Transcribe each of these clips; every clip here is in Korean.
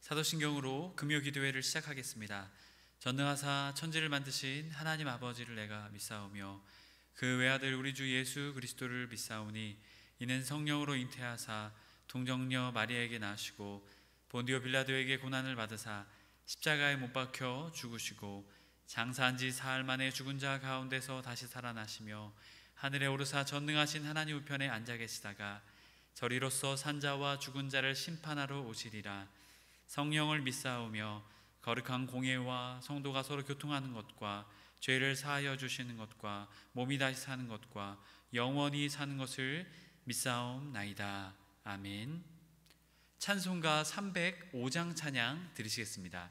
사도신경으로 금요기도회를 시작하겠습니다. 전능하사 천지를 만드신 하나님 아버지를 내가 믿사오며 그 외아들 우리 주 예수 그리스도를 믿사오니 이는 성령으로 잉태하사 동정녀 마리아에게 나시고 본디오 빌라도에게 고난을 받으사 십자가에 못 박혀 죽으시고 장사한 지 사흘 만에 죽은 자 가운데서 다시 살아나시며 하늘에 오르사 전능하신 하나님 우편에 앉아 계시다가 저리로서 산자와 죽은 자를 심판하러 오시리라. 성령을 믿사오며 거룩한 공예와 성도가 서로 교통하는 것과 죄를 사하여 주시는 것과 몸이 다시 사는 것과 영원히 사는 것을 믿사옵나이다. 아멘. 찬송가 305장 찬양 들으시겠습니다.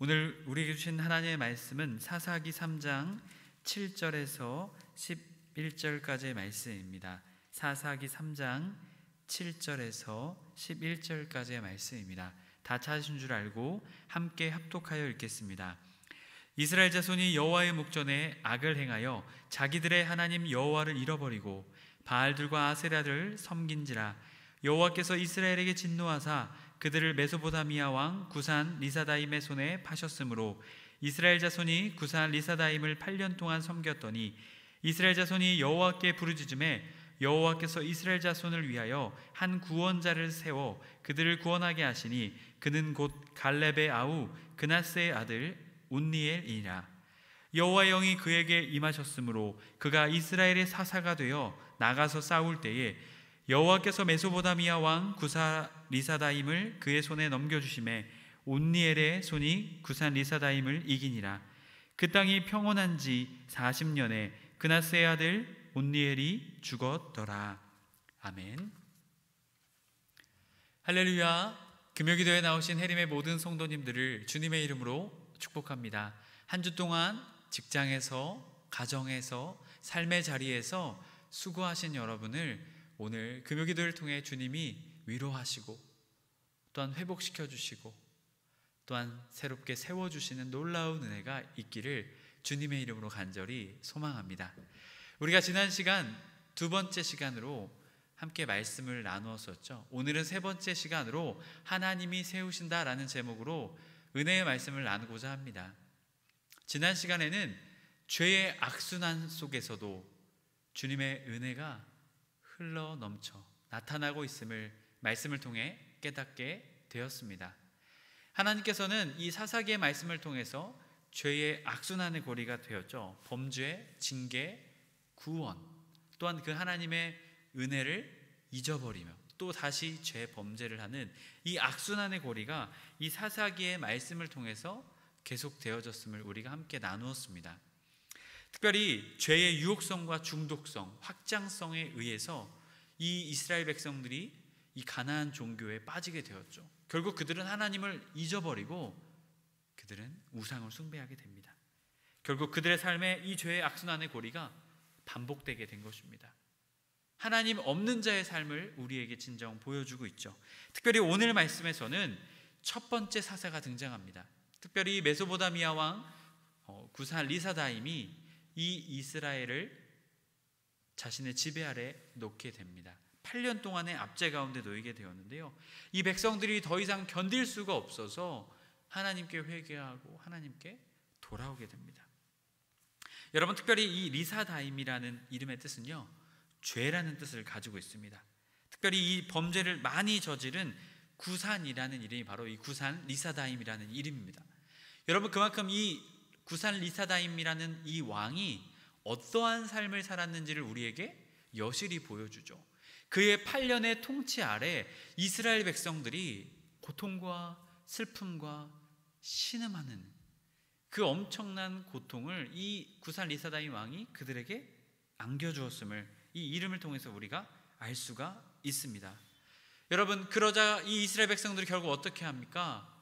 오늘 우리에게 주신 하나님의 말씀은 사사기 3장 7절에서 11절까지의 말씀입니다. 사사기 3장 7절에서 11절까지의 말씀입니다. 다 찾으신 줄 알고 함께 합독하여 읽겠습니다. 이스라엘 자손이 여호와의 목전에 악을 행하여 자기들의 하나님 여호와를 잃어버리고 바알들과 아세라를 섬긴지라. 여호와께서 이스라엘에게 진노하사 그들을 메소포타미아 왕 구산 리사다임의 손에 파셨으므로 이스라엘 자손이 구산 리사다임을 8년 동안 섬겼더니 이스라엘 자손이 여호와께 부르짖음에 여호와께서 이스라엘 자손을 위하여 한 구원자를 세워 그들을 구원하게 하시니 그는 곧 갈렙의 아우 그나스의 아들 운니엘이니라. 여호와의 영이 그에게 임하셨으므로 그가 이스라엘의 사사가 되어 나가서 싸울 때에 여호와께서 메소포타미아 왕 구산 리사다임을 그의 손에 넘겨주심에 온니엘의 손이 구산 리사다임을 이기니라. 그 땅이 평온한 지 40년에 그나스의 아들 온니엘이 죽었더라. 아멘. 할렐루야. 금요기도에 나오신 해림의 모든 성도님들을 주님의 이름으로 축복합니다. 한 주 동안 직장에서, 가정에서, 삶의 자리에서 수고하신 여러분을 오늘 금요기도를 통해 주님이 위로하시고 또한 회복시켜 주시고 또한 새롭게 세워주시는 놀라운 은혜가 있기를 주님의 이름으로 간절히 소망합니다. 우리가 지난 시간 두 번째 시간으로 함께 말씀을 나누었었죠. 오늘은 세 번째 시간으로 하나님이 세우신다라는 제목으로 은혜의 말씀을 나누고자 합니다. 지난 시간에는 죄의 악순환 속에서도 주님의 은혜가 흘러 넘쳐 나타나고 있음을 말씀을 통해 깨닫게 되었습니다. 하나님께서는 이 사사기의 말씀을 통해서 죄의 악순환의 고리가 되었죠. 범죄, 징계, 구원, 또한 그 하나님의 은혜를 잊어버리며 또 다시 죄 범죄를 하는 이 악순환의 고리가 이 사사기의 말씀을 통해서 계속되어졌음을 우리가 함께 나누었습니다. 특별히 죄의 유혹성과 중독성, 확장성에 의해서 이 이스라엘 백성들이 이 가나안 종교에 빠지게 되었죠. 결국 그들은 하나님을 잊어버리고 그들은 우상을 숭배하게 됩니다. 결국 그들의 삶에 이 죄의 악순환의 고리가 반복되게 된 것입니다. 하나님 없는 자의 삶을 우리에게 진정 보여주고 있죠. 특별히 오늘 말씀에서는 첫 번째 사사가 등장합니다. 특별히 메소포타미아 왕 구산 리사다임이 이 이스라엘을 자신의 지배 아래 놓게 됩니다. 8년 동안의 압제 가운데 놓이게 되었는데요, 이 백성들이 더 이상 견딜 수가 없어서 하나님께 회개하고 하나님께 돌아오게 됩니다. 여러분, 특별히 이 리사다임이라는 이름의 뜻은요, 죄라는 뜻을 가지고 있습니다. 특별히 이 범죄를 많이 저지른 구산이라는 이름이 바로 이 구산 리사다임이라는 이름입니다. 여러분, 그만큼 이 구산 리사다임이라는 이 왕이 어떠한 삶을 살았는지를 우리에게 여실히 보여주죠. 그의 8년의 통치 아래 이스라엘 백성들이 고통과 슬픔과 신음하는 그 엄청난 고통을 이 구산 리사다임 왕이 그들에게 안겨주었음을 이 이름을 통해서 우리가 알 수가 있습니다. 여러분, 그러자 이 이스라엘 백성들이 결국 어떻게 합니까?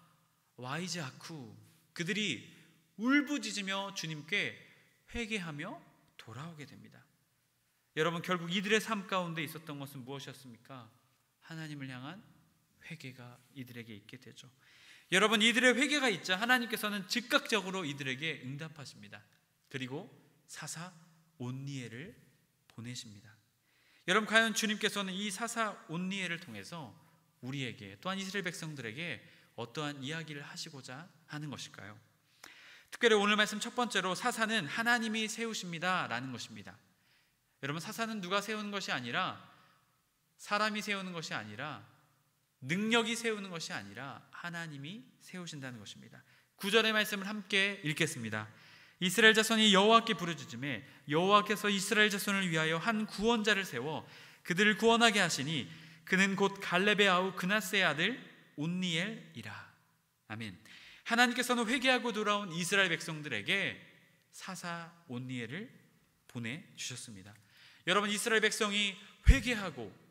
와이즈 아쿠, 그들이 울부짖으며 주님께 회개하며 돌아오게 됩니다. 여러분, 결국 이들의 삶 가운데 있었던 것은 무엇이었습니까? 하나님을 향한 회개가 이들에게 있게 되죠. 여러분, 이들의 회개가 있자 하나님께서는 즉각적으로 이들에게 응답하십니다. 그리고 사사 온니엘을 보내십니다. 여러분, 과연 주님께서는 이 사사 온니엘을 통해서 우리에게 또한 이스라엘 백성들에게 어떠한 이야기를 하시고자 하는 것일까요? 특별히 오늘 말씀 첫 번째로 사사는 하나님이 세우십니다 라는 것입니다. 여러분, 사사는 누가 세우는 것이 아니라, 사람이 세우는 것이 아니라, 능력이 세우는 것이 아니라 하나님이 세우신다는 것입니다. 9절의 말씀을 함께 읽겠습니다. 이스라엘 자손이 여호와께 부르짖음에 여호와께서 이스라엘 자손을 위하여 한 구원자를 세워 그들을 구원하게 하시니 그는 곧 갈렙의 아우 그나스의 아들 온니엘이라. 아멘. 하나님께서는 회개하고 돌아온 이스라엘 백성들에게 사사 온니엘을 보내주셨습니다. 여러분, 이스라엘 백성이 회개하고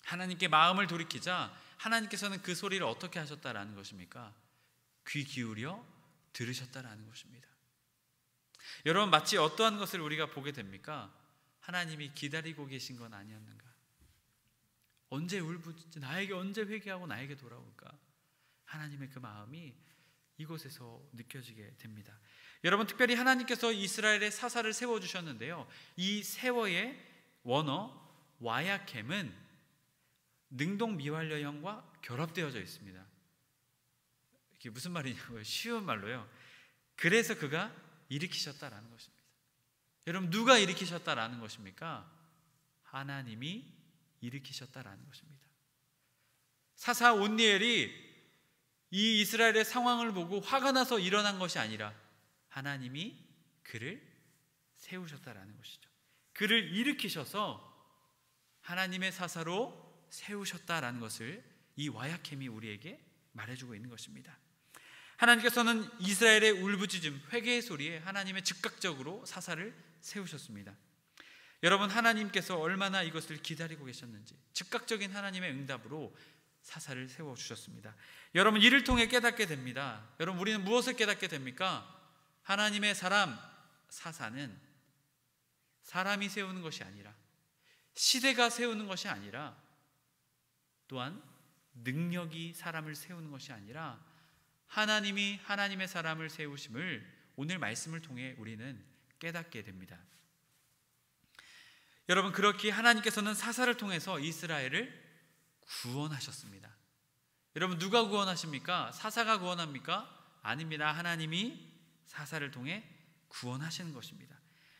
하나님께 마음을 돌이키자 하나님께서는 그 소리를 어떻게 하셨다라는 것입니까? 귀 기울여 들으셨다라는 것입니다. 여러분, 마치 어떠한 것을 우리가 보게 됩니까? 하나님이 기다리고 계신 건 아니었는가? 언제 울부짖지, 나에게 언제 회개하고 나에게 돌아올까? 하나님의 그 마음이 이곳에서 느껴지게 됩니다. 여러분, 특별히 하나님께서 이스라엘의 사사를 세워주셨는데요, 이 세워의 원어 와야켐은 능동 미완료형과 결합되어져 있습니다. 이게 무슨 말이냐고요? 쉬운 말로요, 그래서 그가 일으키셨다라는 것입니다. 여러분, 누가 일으키셨다라는 것입니까? 하나님이 일으키셨다라는 것입니다. 사사 온니엘이 이 이스라엘의 상황을 보고 화가 나서 일어난 것이 아니라 하나님이 그를 세우셨다라는 것이죠. 그를 일으키셔서 하나님의 사사로 세우셨다라는 것을 이 와야켐이 우리에게 말해주고 있는 것입니다. 하나님께서는 이스라엘의 울부짖음, 회개의 소리에 하나님의 즉각적으로 사사를 세우셨습니다. 여러분, 하나님께서 얼마나 이것을 기다리고 계셨는지 즉각적인 하나님의 응답으로 사사를 세워주셨습니다. 여러분, 이를 통해 깨닫게 됩니다. 여러분, 우리는 무엇을 깨닫게 됩니까? 하나님의 사람, 사사는 사람이 세우는 것이 아니라, 시대가 세우는 것이 아니라, 또한 능력이 사람을 세우는 것이 아니라 하나님이 하나님의 사람을 세우심을 오늘 말씀을 통해 우리는 깨닫게 됩니다. 여러분, 그렇게 하나님께서는 사사를 통해서 이스라엘을 구원하셨습니다. 여러분, 누가 구원하십니까? 사사가 구원합니까? 아닙니다. 하나님이 사사를 통해 구원하시는 것입니다.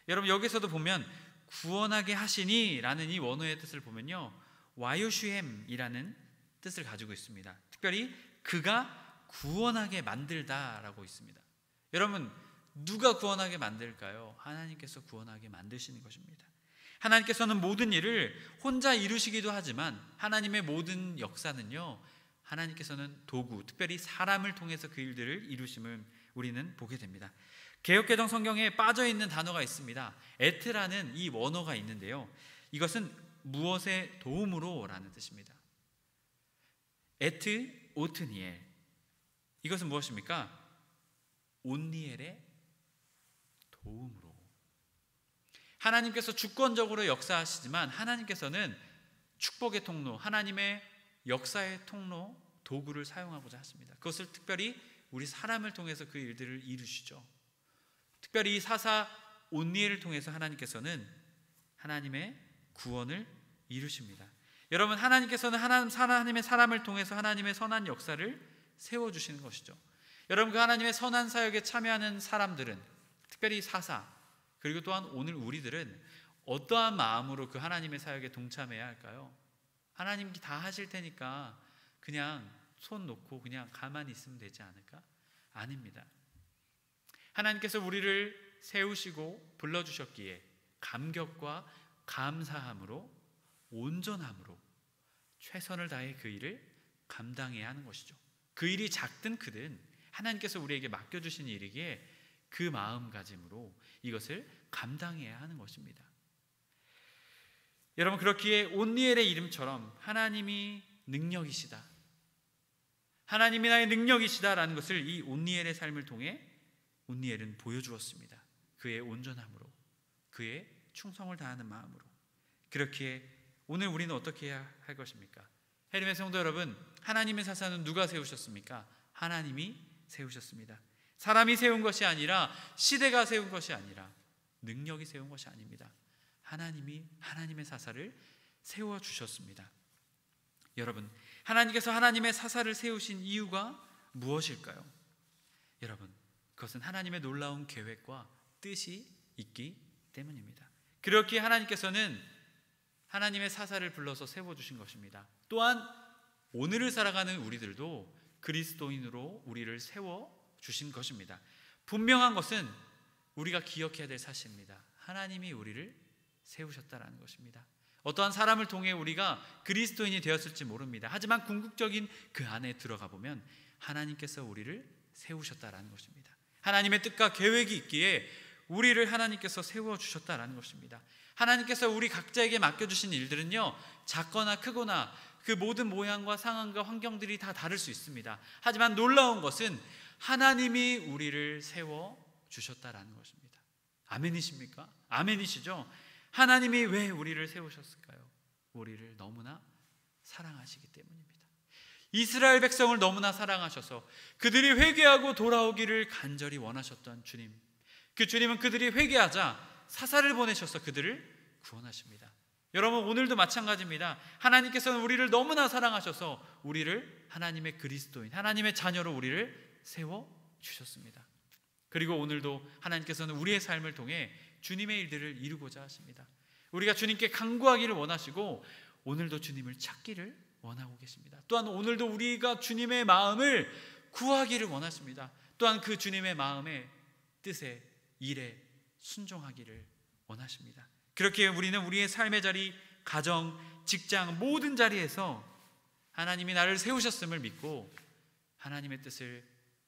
여러분, 여기서도 보면 구원하게 하시니 라는 이 원어의 뜻을 보면요, 와요슈엠이라는 뜻을 가지고 있습니다. 특별히 그가 구원하게 만들다라고 있습니다. 여러분, 누가 구원하게 만들까요? 하나님께서 구원하게 만드시는 것입니다. 하나님께서는 모든 일을 혼자 이루시기도 하지만 하나님의 모든 역사는요, 하나님께서는 도구, 특별히 사람을 통해서 그 일들을 이루심을 우리는 보게 됩니다. 개역개정 성경에 빠져있는 단어가 있습니다. 에트라는 이 원어가 있는데요, 이것은 무엇의 도움으로 라는 뜻입니다. 에트 오트니엘, 이것은 무엇입니까? 온니엘의 도움으로. 하나님께서 주권적으로 역사하시지만 하나님께서는 축복의 통로, 하나님의 역사의 통로, 도구를 사용하고자 하십니다. 그것을 특별히 우리 사람을 통해서 그 일들을 이루시죠. 특별히 이 사사 온니엘을 통해서 하나님께서는 하나님의 구원을 이루십니다. 여러분, 하나님께서는 하나님의 사람을 통해서 하나님의 선한 역사를 세워주시는 것이죠. 여러분, 그 하나님의 선한 사역에 참여하는 사람들은, 특별히 사사, 그리고 또한 오늘 우리들은 어떠한 마음으로 그 하나님의 사역에 동참해야 할까요? 하나님이 다 하실 테니까 그냥 손 놓고 그냥 가만히 있으면 되지 않을까? 아닙니다. 하나님께서 우리를 세우시고 불러주셨기에 감격과 감사함으로, 온전함으로 최선을 다해 그 일을 감당해야 하는 것이죠. 그 일이 작든 크든 하나님께서 우리에게 맡겨주신 일이기에 그 마음가짐으로 이것을 감당해야 하는 것입니다. 여러분, 그렇기에 온니엘의 이름처럼 하나님이 능력이시다, 하나님이 나의 능력이시다라는 것을 이 온니엘의 삶을 통해 온니엘은 보여주었습니다. 그의 온전함으로, 그의 충성을 다하는 마음으로. 그렇기에 오늘 우리는 어떻게 해야 할 것입니까? 해림의 성도 여러분, 하나님의 사사는 누가 세우셨습니까? 하나님이 세우셨습니다. 사람이 세운 것이 아니라, 시대가 세운 것이 아니라, 능력이 세운 것이 아닙니다. 하나님이 하나님의 사사를 세워주셨습니다. 여러분, 하나님께서 하나님의 사사를 세우신 이유가 무엇일까요? 여러분, 그것은 하나님의 놀라운 계획과 뜻이 있기 때문입니다. 그렇기에 하나님께서는 하나님의 사사를 불러서 세워주신 것입니다. 또한 오늘을 살아가는 우리들도 그리스도인으로 우리를 세워주신 것입니다. 분명한 것은 우리가 기억해야 될 사실입니다. 하나님이 우리를 세우셨다라는 것입니다. 어떠한 사람을 통해 우리가 그리스도인이 되었을지 모릅니다. 하지만 궁극적인 그 안에 들어가 보면 하나님께서 우리를 세우셨다라는 것입니다. 하나님의 뜻과 계획이 있기에 우리를 하나님께서 세워주셨다라는 것입니다. 하나님께서 우리 각자에게 맡겨주신 일들은요, 작거나 크거나 그 모든 모양과 상황과 환경들이 다 다를 수 있습니다. 하지만 놀라운 것은 하나님이 우리를 세워주셨다라는 것입니다. 아멘이십니까? 아멘이시죠? 하나님이 왜 우리를 세우셨을까요? 우리를 너무나 사랑하시기 때문입니다. 이스라엘 백성을 너무나 사랑하셔서 그들이 회개하고 돌아오기를 간절히 원하셨던 주님, 그 주님은 그들이 회개하자 사사를 보내셔서 그들을 구원하십니다. 여러분, 오늘도 마찬가지입니다. 하나님께서는 우리를 너무나 사랑하셔서 우리를 하나님의 그리스도인, 하나님의 자녀로 우리를 세워주셨습니다. 그리고 오늘도 하나님께서는 우리의 삶을 통해 주님의 일들을 이루고자 하십니다. 우리가 주님께 간구하기를 원하시고 오늘도 주님을 찾기를 원하고 계십니다. 또한 오늘도 우리가 주님의 마음을 구하기를 원하십니다. 또한 그 주님의 마음의 뜻에, 일에 순종하기를 원하십니다. 그렇게 우리는 우리의 삶의 자리, 가정, 직장, 모든 자리에서 하나님이 나를 세우셨음을 믿고 하나님의 뜻을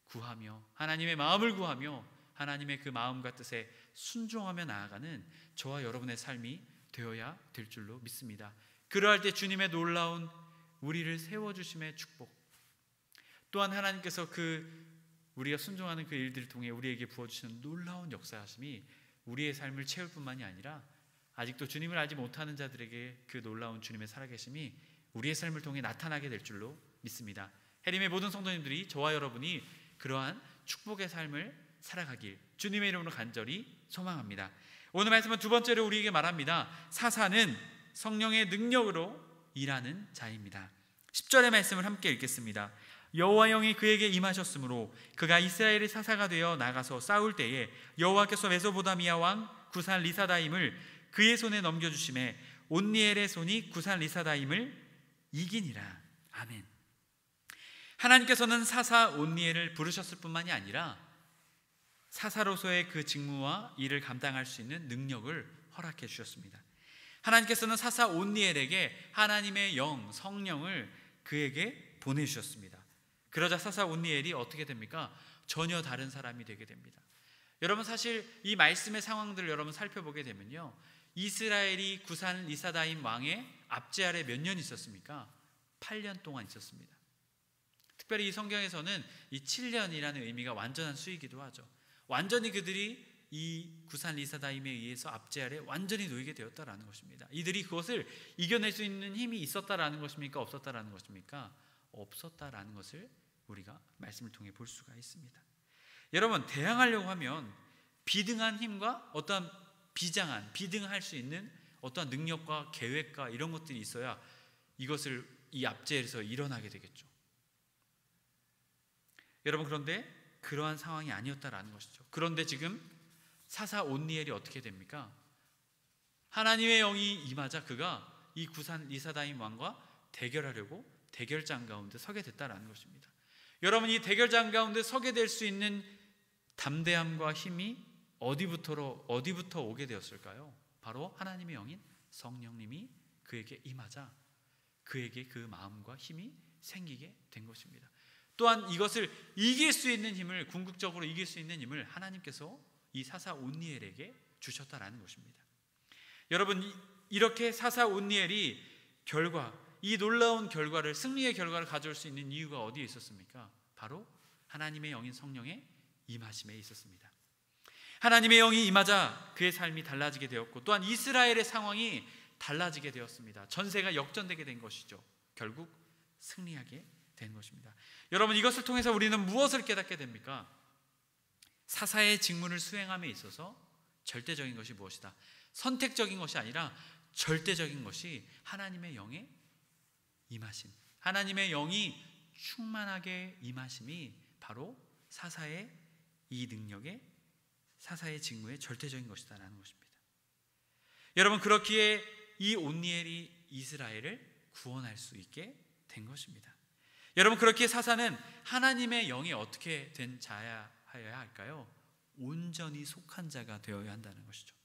구하며 하나님의 마음을 구하며 하나님의 그 마음과 뜻에 순종하며 나아가는 저와 여러분의 삶이 되어야 될 줄로 믿습니다. 그러할 때 주님의 놀라운 우리를 세워주심의 축복, 또한 하나님께서 우리가 순종하는 그 일들을 통해 우리에게 부어주시는 놀라운 역사하심이 우리의 삶을 채울 뿐만이 아니라 아직도 주님을 알지 못하는 자들에게 그 놀라운 주님의 살아계심이 우리의 삶을 통해 나타나게 될 줄로 믿습니다. 해림의 모든 성도님들이, 저와 여러분이 그러한 축복의 삶을 살아가길 주님의 이름으로 간절히 소망합니다. 오늘 말씀은 두 번째로 우리에게 말합니다. 사사는 성령의 능력으로 일하는 자입니다. 10절의 말씀을 함께 읽겠습니다. 여호와 영이 그에게 임하셨으므로 그가 이스라엘의 사사가 되어 나가서 싸울 때에 여호와께서 메소보다미아 왕 구산 리사다임을 그의 손에 넘겨주심에 온니엘의 손이 구산 리사다임을 이기니라. 아멘. 하나님께서는 사사 온니엘을 부르셨을 뿐만이 아니라 사사로서의 그 직무와 일을 감당할 수 있는 능력을 허락해 주셨습니다. 하나님께서는 사사 온니엘에게 하나님의 영, 성령을 그에게 보내주셨습니다. 그러자 사사 온니엘이 어떻게 됩니까? 전혀 다른 사람이 되게 됩니다. 여러분, 사실 이 말씀의 상황들을 여러분 살펴보게 되면요, 이스라엘이 구산 리사다임 왕의 압제 아래 몇 년 있었습니까? 8년 동안 있었습니다. 특별히 이 성경에서는 이 7년이라는 의미가 완전한 수이기도 하죠. 완전히 그들이 이 구산 리사다임에 의해서 압제 아래 완전히 놓이게 되었다라는 것입니다. 이들이 그것을 이겨낼 수 있는 힘이 있었다라는 것입니까? 없었다라는 것입니까? 없었다라는 것을 우리가 말씀을 통해 볼 수가 있습니다. 여러분, 대항하려고 하면 비등한 힘과 어떠한 비등할 수 있는 어떠한 능력과 계획과 이런 것들이 있어야 이것을 이 압제에서 일어나게 되겠죠. 여러분, 그런데 그러한 상황이 아니었다라는 것이죠. 그런데 지금 사사 온니엘이 어떻게 됩니까? 하나님의 영이 임하자 그가 이 구산 리사다임 왕과 대결하려고 대결장 가운데 서게 됐다라는 것입니다. 여러분, 이 대결장 가운데 서게 될 수 있는 담대함과 힘이 어디부터 오게 되었을까요? 바로 하나님의 영인 성령님이 그에게 임하자 그에게 그 마음과 힘이 생기게 된 것입니다. 또한 이것을 이길 수 있는 힘을, 궁극적으로 이길 수 있는 힘을 하나님께서 이 사사 온니엘에게 주셨다라는 것입니다. 여러분, 이렇게 사사 온니엘이 이 놀라운 결과를, 승리의 결과를 가져올 수 있는 이유가 어디에 있었습니까? 바로 하나님의 영인 성령의 임하심에 있었습니다. 하나님의 영이 임하자 그의 삶이 달라지게 되었고, 또한 이스라엘의 상황이 달라지게 되었습니다. 전세가 역전되게 된 것이죠. 결국 승리하게 된 것입니다. 여러분, 이것을 통해서 우리는 무엇을 깨닫게 됩니까? 사사의 직무를 수행함에 있어서 절대적인 것이 무엇이다? 선택적인 것이 아니라 절대적인 것이 하나님의 영의 임하심, 하나님의 영이 충만하게 임하심이 바로 사사의 이 능력의, 사사의 직무의 절대적인 것이다라는 것입니다. 여러분, 그렇기에 이 온니엘이 이스라엘을 구원할 수 있게 된 것입니다. 여러분, 그렇기에 사사는 하나님의 영이 어떻게 된 자여야 할까요? 온전히 속한 자가 되어야 한다는 것이죠.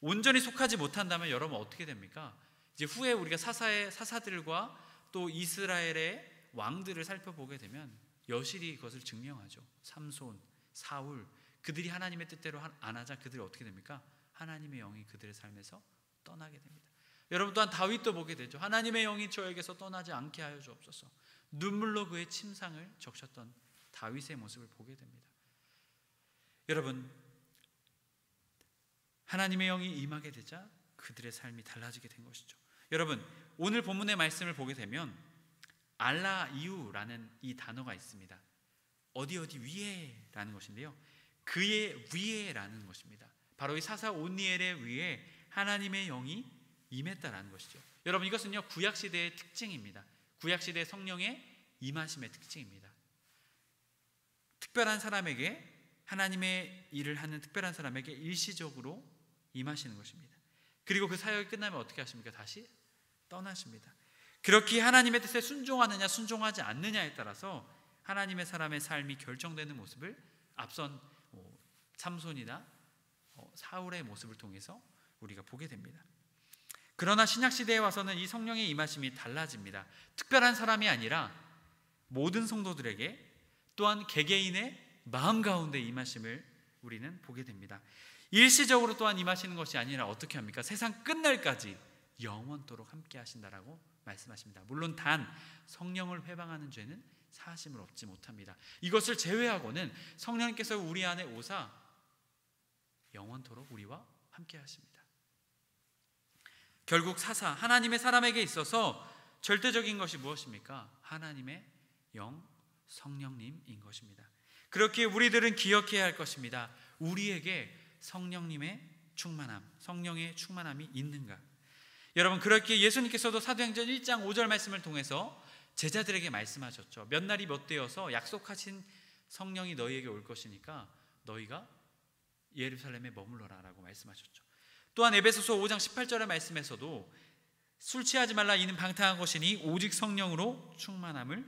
온전히 속하지 못한다면 여러분 어떻게 됩니까? 이제 후에 우리가 사사들과 또 이스라엘의 왕들을 살펴보게 되면 여실히 그것을 증명하죠. 삼손, 사울, 그들이 하나님의 뜻대로 안 하자 그들이 어떻게 됩니까? 하나님의 영이 그들의 삶에서 떠나게 됩니다. 여러분, 또한 다윗도 보게 되죠. 하나님의 영이 저에게서 떠나지 않게 하여 주옵소서. 눈물로 그의 침상을 적셨던 다윗의 모습을 보게 됩니다. 여러분, 하나님의 영이 임하게 되자 그들의 삶이 달라지게 된 것이죠. 여러분, 오늘 본문의 말씀을 보게 되면 알라이우라는 이 단어가 있습니다. 어디 위에라는 것인데요, 그의 위에라는 것입니다. 바로 이 사사 온니엘의 위에 하나님의 영이 임했다라는 것이죠. 여러분, 이것은요 구약시대의 특징입니다. 구약시대 성령의 임하심의 특징입니다. 특별한 사람에게, 하나님의 일을 하는 특별한 사람에게 일시적으로 임하시는 것입니다. 그리고 그 사역이 끝나면 어떻게 하십니까? 다시 떠나십니다. 그렇게 하나님의 뜻에 순종하느냐 순종하지 않느냐에 따라서 하나님의 사람의 삶이 결정되는 모습을 앞선 삼손이나 사울의 모습을 통해서 우리가 보게 됩니다. 그러나 신약시대에 와서는 이 성령의 임하심이 달라집니다. 특별한 사람이 아니라 모든 성도들에게, 또한 개개인의 마음 가운데 임하심을 우리는 보게 됩니다. 일시적으로 또한 임하시는 것이 아니라 어떻게 합니까? 세상 끝날까지 영원토록 함께 하신다라고 말씀하십니다. 물론 단 성령을 회방하는 죄는 사하심을 얻지 못합니다. 이것을 제외하고는 성령님께서 우리 안에 오사 영원토록 우리와 함께 하십니다. 결국 사사, 하나님의 사람에게 있어서 절대적인 것이 무엇입니까? 하나님의 영, 성령님인 것입니다. 그렇게 우리들은 기억해야 할 것입니다. 우리에게 성령님의 충만함, 성령의 충만함이 있는가? 여러분, 그렇게 예수님께서도 사도행전 1장 5절 말씀을 통해서 제자들에게 말씀하셨죠. 몇 날이 몇 되어서 약속하신 성령이 너희에게 올 것이니까 너희가 예루살렘에 머물러라 라고 말씀하셨죠. 또한 에베소서 5장 18절의 말씀에서도 술 취하지 말라, 이는 방탕한 것이니 오직 성령으로 충만함을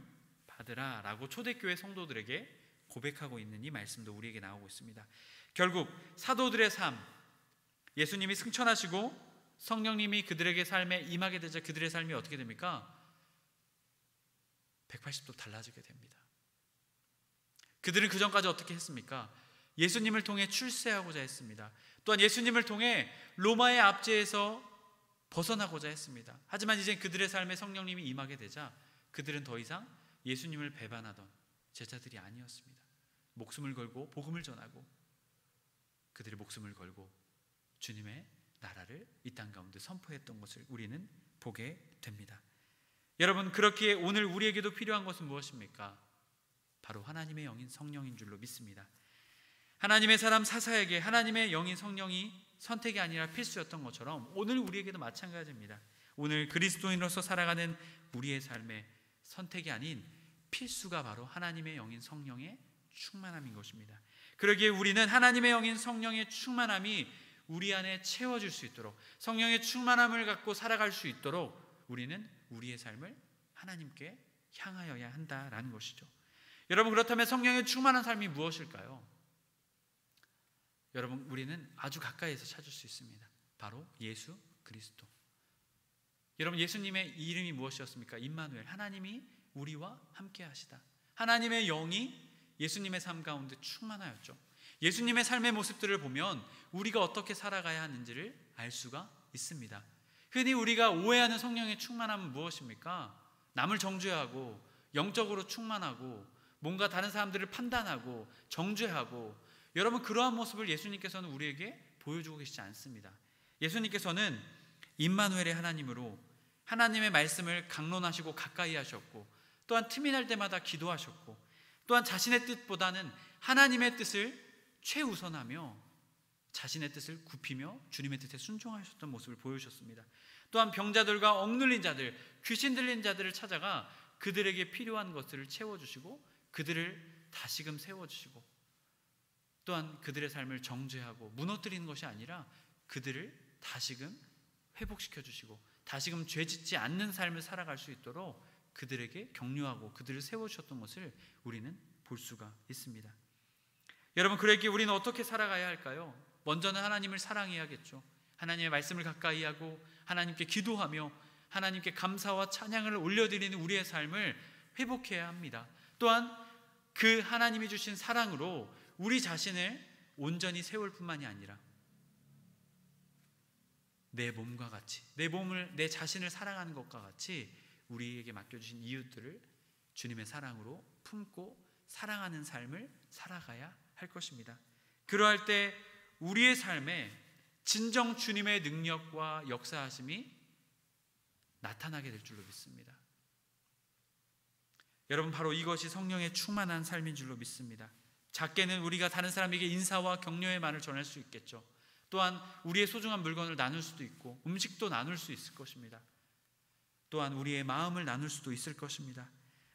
받으라 라고 초대교회 성도들에게 고백하고 있는 이 말씀도 우리에게 나오고 있습니다. 결국 사도들의 삶, 예수님이 승천하시고 성령님이 그들에게 삶에 임하게 되자 그들의 삶이 어떻게 됩니까? 180도 달라지게 됩니다. 그들은 그전까지 어떻게 했습니까? 예수님을 통해 출세하고자 했습니다. 또한 예수님을 통해 로마의 압제에서 벗어나고자 했습니다. 하지만 이제 그들의 삶에 성령님이 임하게 되자 그들은 더 이상 예수님을 배반하던 제자들이 아니었습니다. 목숨을 걸고 복음을 전하고 그들의 목숨을 걸고 주님의 나라를 이 땅 가운데 선포했던 것을 우리는 보게 됩니다. 여러분, 그렇기에 오늘 우리에게도 필요한 것은 무엇입니까? 바로 하나님의 영인 성령인 줄로 믿습니다. 하나님의 사람 사사에게 하나님의 영인 성령이 선택이 아니라 필수였던 것처럼 오늘 우리에게도 마찬가지입니다. 오늘 그리스도인으로서 살아가는 우리의 삶에 선택이 아닌 필수가 바로 하나님의 영인 성령의 충만함인 것입니다. 그러기에 우리는 하나님의 영인 성령의 충만함이 우리 안에 채워질 수 있도록, 성령의 충만함을 갖고 살아갈 수 있도록 우리는 우리의 삶을 하나님께 향하여야 한다라는 것이죠. 여러분, 그렇다면 성령의 충만한 삶이 무엇일까요? 여러분, 우리는 아주 가까이에서 찾을 수 있습니다. 바로 예수 그리스도. 여러분, 예수님의 이름이 무엇이었습니까? 임마누엘, 하나님이 우리와 함께 하시다. 하나님의 영이 예수님의 삶 가운데 충만하였죠. 예수님의 삶의 모습들을 보면 우리가 어떻게 살아가야 하는지를 알 수가 있습니다. 흔히 우리가 오해하는 성령의 충만함은 무엇입니까? 남을 정죄하고 영적으로 충만하고 뭔가 다른 사람들을 판단하고 정죄하고, 여러분, 그러한 모습을 예수님께서는 우리에게 보여주고 계시지 않습니다. 예수님께서는 임마누엘의 하나님으로 하나님의 말씀을 강론하시고 가까이 하셨고, 또한 틈이 날 때마다 기도하셨고, 또한 자신의 뜻보다는 하나님의 뜻을 최우선하며 자신의 뜻을 굽히며 주님의 뜻에 순종하셨던 모습을 보여주셨습니다. 또한 병자들과 억눌린 자들, 귀신 들린 자들을 찾아가 그들에게 필요한 것들을 채워주시고 그들을 다시금 세워주시고, 또한 그들의 삶을 정죄하고 무너뜨리는 것이 아니라 그들을 다시금 회복시켜 주시고 다시금 죄짓지 않는 삶을 살아갈 수 있도록 그들에게 격려하고 그들을 세워주셨던 것을 우리는 볼 수가 있습니다. 여러분, 그러기에 우리는 어떻게 살아가야 할까요? 먼저는 하나님을 사랑해야겠죠. 하나님의 말씀을 가까이 하고 하나님께 기도하며 하나님께 감사와 찬양을 올려드리는 우리의 삶을 회복해야 합니다. 또한 그 하나님이 주신 사랑으로 우리 자신을 온전히 세울 뿐만이 아니라 내 몸과 같이, 내 자신을 사랑하는 것과 같이 우리에게 맡겨주신 이웃들을 주님의 사랑으로 품고 사랑하는 삶을 살아가야 할 것입니다. 그러할 때 우리의 삶에 진정 주님의 능력과 역사하심이 나타나게 될 줄로 믿습니다. 여러분, 바로 이것이 성령의 충만한 삶인 줄로 믿습니다. 작게는 우리가 다른 사람에게 인사와 격려의 말을 전할 수 있겠죠. 또한 우리의 소중한 물건을 나눌 수도 있고 음식도 나눌 수 있을 것입니다. 또한 우리의 마음을 나눌 수도 있을 것입니다.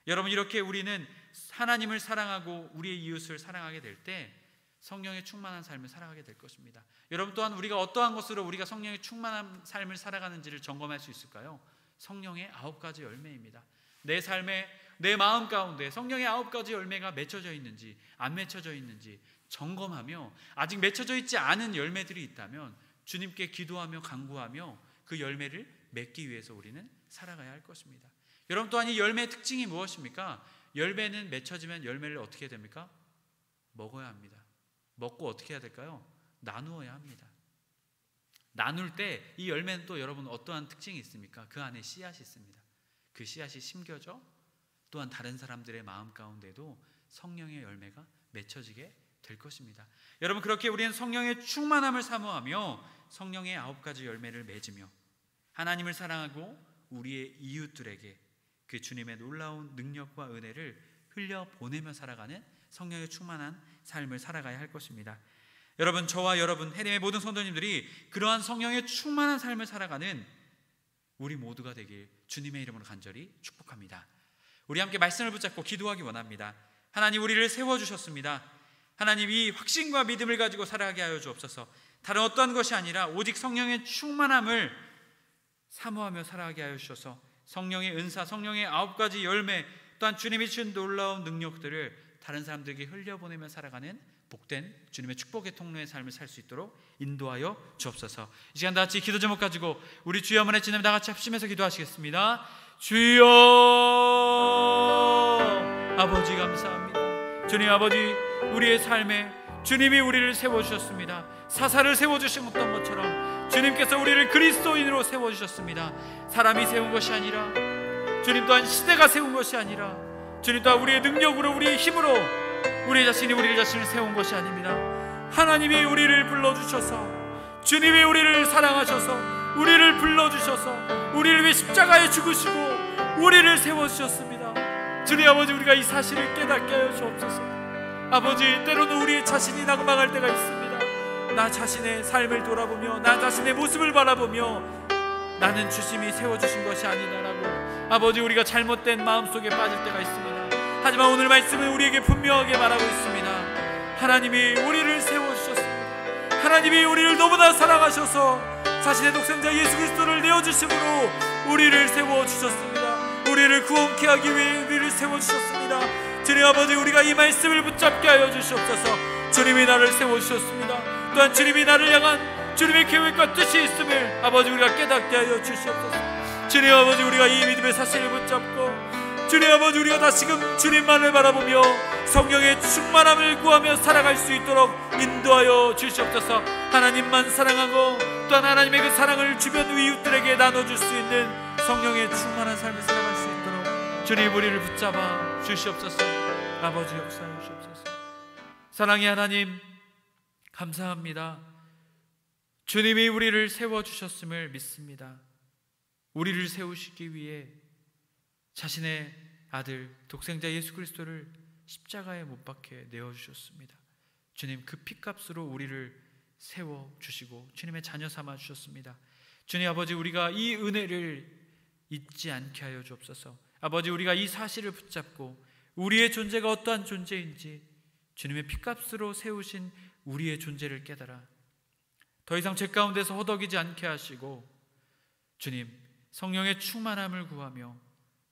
여러분, 이렇게 우리는 하나님을 사랑하고 우리의 이웃을 사랑하게 될 때 성령의 충만한 삶을 살아가게 될 것입니다. 여러분, 또한 우리가 어떠한 것으로 우리가 성령의 충만한 삶을 살아가는지를 점검할 수 있을까요? 성령의 9가지 열매입니다. 내 삶에, 내 마음 가운데 성령의 9가지 열매가 맺혀져 있는지 안 맺혀져 있는지 점검하며, 아직 맺혀져 있지 않은 열매들이 있다면 주님께 기도하며 간구하며 그 열매를 맺기 위해서 우리는 살아가야 할 것입니다. 여러분, 또한 이 열매의 특징이 무엇입니까? 열매는 맺혀지면 열매를 어떻게 해야 됩니까? 먹어야 합니다. 먹고 어떻게 해야 될까요? 나누어야 합니다. 나눌 때 이 열매는 또 여러분 어떠한 특징이 있습니까? 그 안에 씨앗이 있습니다. 그 씨앗이 심겨져 또한 다른 사람들의 마음 가운데도 성령의 열매가 맺혀지게 될 것입니다. 여러분, 그렇게 우리는 성령의 충만함을 사모하며 성령의 9가지 열매를 맺으며 하나님을 사랑하고 우리의 이웃들에게 그 주님의 놀라운 능력과 은혜를 흘려보내며 살아가는 성령의 충만한 삶을 살아가야 할 것입니다. 여러분, 저와 여러분, 해림의 모든 성도님들이 그러한 성령의 충만한 삶을 살아가는 우리 모두가 되길 주님의 이름으로 간절히 축복합니다. 우리 함께 말씀을 붙잡고 기도하기 원합니다. 하나님, 우리를 세워주셨습니다. 하나님, 이 확신과 믿음을 가지고 살아가게 하여 주옵소서. 다른 어떠한 것이 아니라 오직 성령의 충만함을 사모하며 살아가게 하여 주셔서 성령의 은사, 성령의 9가지 열매, 또한 주님이 주신 놀라운 능력들을 다른 사람들에게 흘려보내며 살아가는 복된 주님의 축복의 통로의 삶을 살 수 있도록 인도하여 주옵소서. 이 시간 다 같이 기도 제목 가지고 우리 주여 한번 외치며 다 같이 합심해서 기도하시겠습니다. 주여, 아버지 감사합니다. 주님 아버지, 우리의 삶에 주님이 우리를 세워주셨습니다. 사사를 세워주신 어떤 것처럼 주님께서 우리를 그리스도인으로 세워주셨습니다. 사람이 세운 것이 아니라, 주님 또한 시대가 세운 것이 아니라, 주님 또한 우리의 능력으로, 우리의 힘으로 우리 자신이 우리 자신을 세운 것이 아닙니다. 하나님이 우리를 불러주셔서, 주님이 우리를 사랑하셔서 우리를 불러주셔서 우리를 위해 십자가에 죽으시고 우리를 세워주셨습니다. 주님 아버지, 우리가 이 사실을 깨닫게 하여 주옵소서. 아버지, 때로는 우리의 자신이 낙망할 때가 있습니다. 나 자신의 삶을 돌아보며 나 자신의 모습을 바라보며 나는 주님이 세워주신 것이 아니다라고 아버지, 우리가 잘못된 마음속에 빠질 때가 있습니다. 하지만 오늘 말씀은 우리에게 분명하게 말하고 있습니다. 하나님이 우리를 세워주셨습니다. 하나님이 우리를 너무나 사랑하셔서 자신의 독생자 예수 그리스도를 내어주심으로 우리를 세워주셨습니다. 우리를 구원케 하기 위해 우리를 세워주셨습니다. 주님 아버지, 우리가 이 말씀을 붙잡게 하여 주시옵소서. 주님이 나를 세워주셨습니다. 또한 주님이 나를 향한 주님의 계획과 뜻이 있음을 아버지, 우리가 깨닫게 하여 주시옵소서. 주님 아버지, 우리가 이 믿음의 사실을 붙잡고 주님 아버지, 우리가 다시금 주님만을 바라보며 성령의 충만함을 구하며 살아갈 수 있도록 인도하여 주시옵소서. 하나님만 사랑하고 또한 하나님의 그 사랑을 주변 이웃들에게 나눠줄 수 있는 성령의 충만한 삶을 살아갈 수 있도록 주님 우리를 붙잡아 주시옵소서. 아버지, 역사해 주시옵소서. 사랑의 하나님, 감사합니다. 주님이 우리를 세워주셨음을 믿습니다. 우리를 세우시기 위해 자신의 아들 독생자 예수 그리스도를 십자가에 못 박혀 내어주셨습니다. 주님, 그 피값으로 우리를 세워주시고 주님의 자녀 삼아 주셨습니다. 주님 아버지, 우리가 이 은혜를 잊지 않게 하여 주옵소서. 아버지, 우리가 이 사실을 붙잡고 우리의 존재가 어떠한 존재인지 주님의 피값으로 세우신 우리의 존재를 깨달아 더 이상 죄 가운데서 허덕이지 않게 하시고 주님, 성령의 충만함을 구하며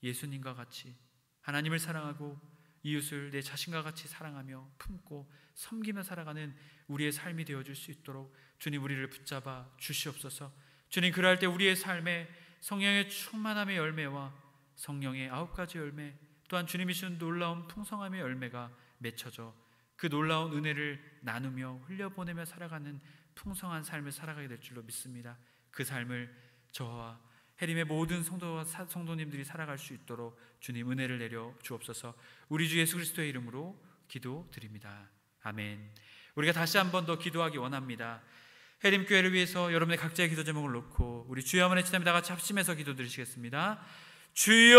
예수님과 같이 하나님을 사랑하고 이웃을 내 자신과 같이 사랑하며 품고 섬기며 살아가는 우리의 삶이 되어줄 수 있도록 주님 우리를 붙잡아 주시옵소서. 주님, 그럴 때 우리의 삶에 성령의 충만함의 열매와 성령의 9가지 열매, 또한 주님이 주신 놀라운 풍성함의 열매가 맺혀져 그 놀라운 은혜를 나누며 흘려보내며 살아가는 풍성한 삶을 살아가게 될 줄로 믿습니다. 그 삶을 저와 해림의 모든 성도와 성도님들이 살아갈 수 있도록 주님 은혜를 내려 주옵소서. 우리 주 예수 그리스도의 이름으로 기도드립니다. 아멘. 우리가 다시 한 번 더 기도하기 원합니다. 해림교회를 위해서 여러분의 각자의 기도 제목을 놓고 우리 주여 한번 외치며 다 같이 합심해서 기도드리시겠습니다. 주여,